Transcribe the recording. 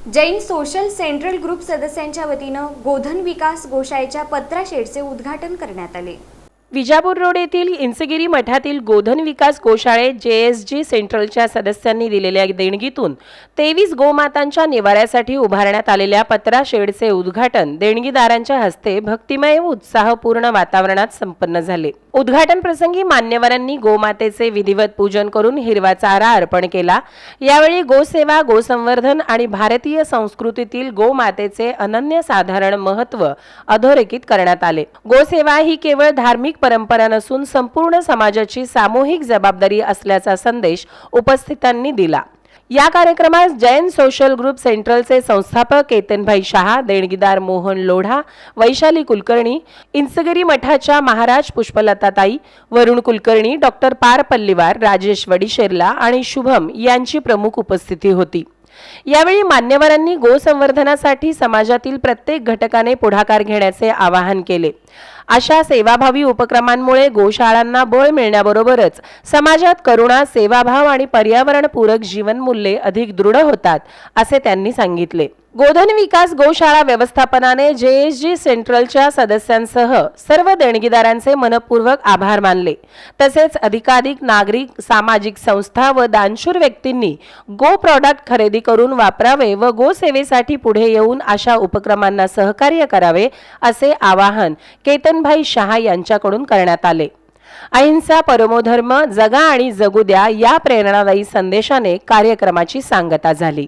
Jain social central group सदस्यांच्या वतीनं गोधन विकास गोशाळेच्या पत्रा शेडचे उद्घाटन करण्यात आले। विजापूर रोड येथील इंचगिरी मठातील गोधन विकास गोशाळेत JSG सेंट्रलच्या सदस्यांनी दिलेल्या देणगीतून 23 गोमातांच्या निवाऱ्यासाठी उभारण्यात आलेल्या पत्रा शेडचे उद्घाटन देणगीदारांच्या हस्ते भक्तिमय व उत्साहपूर्ण वातावरणात संपन्न झाले। उद्घाटन प्रसंगी मान्यवरांनी गोमातेचे विधिवत पूजन करून हिरवा चारा अर्पण केला। यावेळी गोसेवा, गोसंवर्धन आणि भारतीय संस्कृतीतील गोमातेचे अनन्यसाधारण महत्त्व अधोरेखित करण्यात आले। गोसेवा ही केवळ धार्मिक परंपरा नसून संपूर्ण समाजाची सामूहिक जबाबदारी असल्याचा संदेश उपस्थितांनी दिला। या कार्यक्रमास जैन सोशल ग्रुप सेंट्रलचे संस्थापक केतनभाई शहा, देणगीदार मोहन लोढा, वैशाली कुलकर्णी, इंचगिरी मठाच्या महाराज पुष्पलताताई, वरुण कुलकर्णी, डॉक्टर पार पल्लीवार, राजेश वडीशेरला आणि शुभम यांची प्रमुख उपस्थिती होती। यावेळी मान्यवरांनी गोसंवर्धनासाठी समाजातील प्रत्येक घटकाने पुढाकार घेण्याचे आवाहन केले। अशा सेवाभावी उपक्रमांमुळे गोशाळांना बळ मिळण्याबरोबरच समाजात करुणा, सेवाभाव आणि पर्यावरणपूरक जीवनमूल्ये अधिक दृढ होतात, असे त्यांनी सांगितले। गोधन विकास गोशाळा व्यवस्थापनाने JSG सेंट्रलच्या सदस्यांसह सर्व देणगीदारांचे मनपूर्वक आभार मानले। तसेच अधिकाधिक नागरिक, सामाजिक संस्था व दानशूर व्यक्तींनी गो प्रॉडक्ट खरेदी करून वापरावे व गोसेवेसाठी पुढे येऊन अशा उपक्रमांना सहकार्य करावे, असे आवाहन केतनभाई शहा यांच्याकडून करण्यात आले। अहिंसा परमोधर्म, जगा आणि जगू द्या या प्रेरणादायी संदेशाने कार्यक्रमाची सांगता झाली।